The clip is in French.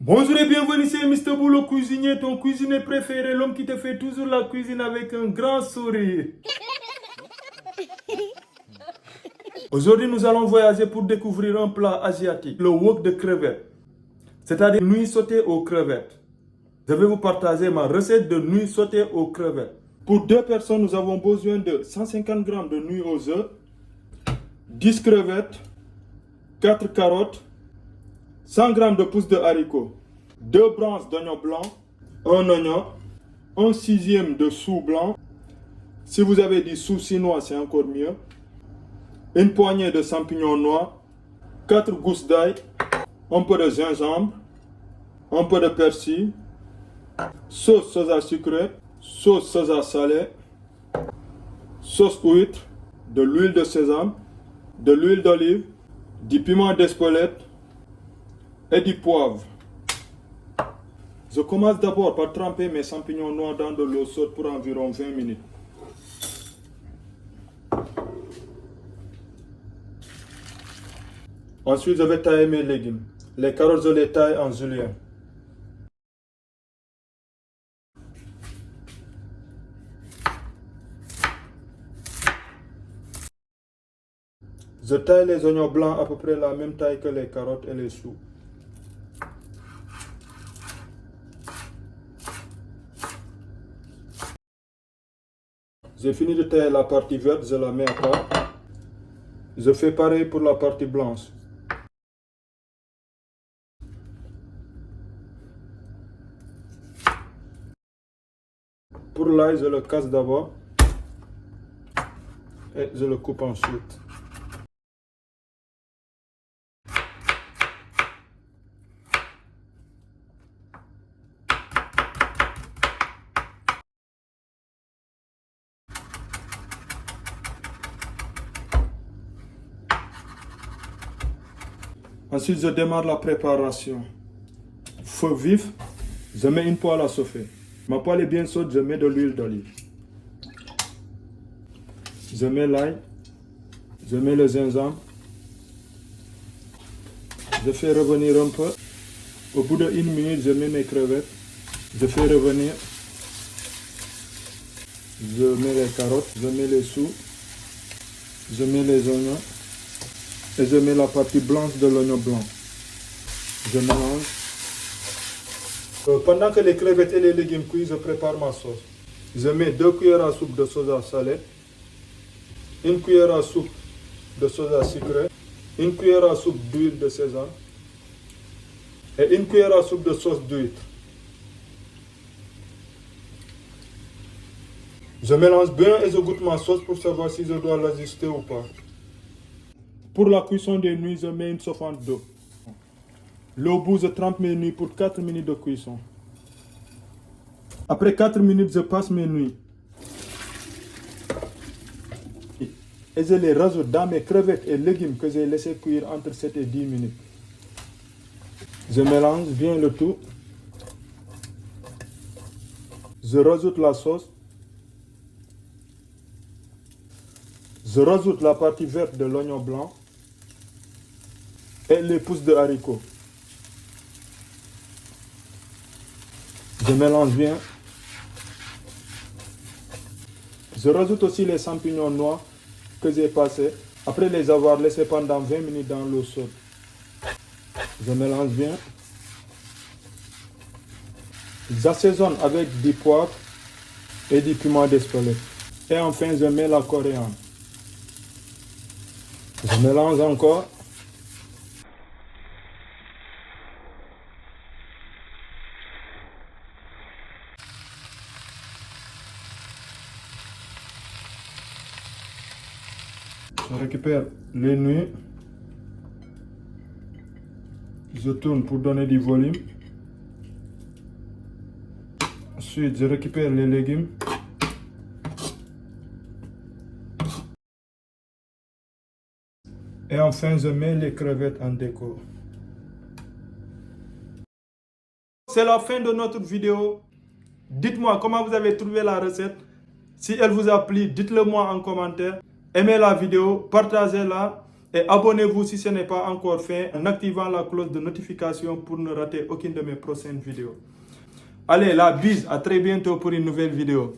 Bonjour et bienvenue, c'est Mr. Boulot Cuisinier, ton cuisinier préféré, l'homme qui te fait toujours la cuisine avec un grand sourire. Aujourd'hui, nous allons voyager pour découvrir un plat asiatique, le wok de crevettes, c'est-à-dire nouilles sautées aux crevettes. Je vais vous partager ma recette de nouilles sautées aux crevettes. Pour 2 personnes, nous avons besoin de 150 g de nouilles aux œufs, 10 crevettes, 4 carottes, 100 g de pousses de haricots, 2 branches d'oignon blanc, 1 oignon, 1 sixième de sou blanc. Si vous avez du sou chinois, c'est encore mieux. Une poignée de champignons noirs, 4 gousses d'ail, un peu de gingembre, un peu de persil, sauce soja sucrée, sauce soja salée, sauce huître, de l'huile de sésame, de l'huile d'olive, du piment d'Espelette et du poivre. Je commence d'abord par tremper mes champignons noirs dans de l'eau chaude pour environ 20 minutes. Ensuite, je vais tailler mes légumes. Les carottes, je les taille en julienne. Je taille les oignons blancs à peu près la même taille que les carottes et les choux. J'ai fini de tailler la partie verte, je la mets à part. Je fais pareil pour la partie blanche. Pour l'ail, je le casse d'abord et je le coupe ensuite. Ensuite, je démarre la préparation. Feu vif, je mets une poêle à chauffer. Ma poêle est bien chaude, je mets de l'huile d'olive. Je mets l'ail, je mets le gingembre. Je fais revenir un peu. Au bout de 1 minute, je mets mes crevettes. Je fais revenir. Je mets les carottes, je mets les choux. Je mets les oignons. Et je mets la partie blanche de l'oignon blanc. Je mélange. Pendant que les crevettes et les légumes cuisent, je prépare ma sauce. Je mets 2 cuillères à soupe de soja salé, 1 cuillère à soupe de soja sucré, 1 cuillère à soupe d'huile de sésame et 1 cuillère à soupe de sauce d'huître. Je mélange bien et je goûte ma sauce pour savoir si je dois l'ajuster ou pas. Pour la cuisson des nouilles, je mets une chauffante d'eau. L'eau bout, je trempe mes nouilles pour 4 minutes de cuisson. Après 4 minutes, je passe mes nouilles. Et je les rajoute dans mes crevettes et légumes que j'ai laissé cuire entre 7 et 10 minutes. Je mélange bien le tout. Je rajoute la sauce. Je rajoute la partie verte de l'oignon blanc et les pousses de haricots. Je mélange bien. Je rajoute aussi les champignons noirs que j'ai passés après les avoir laissés pendant 20 minutes dans l'eau chaude. Je mélange bien. J'assaisonne avec du poivre et du piment d'Espelette. Et enfin, je mets la coriandre. Je mélange encore. Je récupère les nouilles. Je tourne pour donner du volume. Ensuite, je récupère les légumes. Et enfin, je mets les crevettes en déco. C'est la fin de notre vidéo. Dites-moi comment vous avez trouvé la recette. Si elle vous a plu, dites-le moi en commentaire. Aimez la vidéo, partagez-la Et abonnez-vous si ce n'est pas encore fait en activant la cloche de notification pour ne rater aucune de mes prochaines vidéos. Allez, la bise, à très bientôt pour une nouvelle vidéo.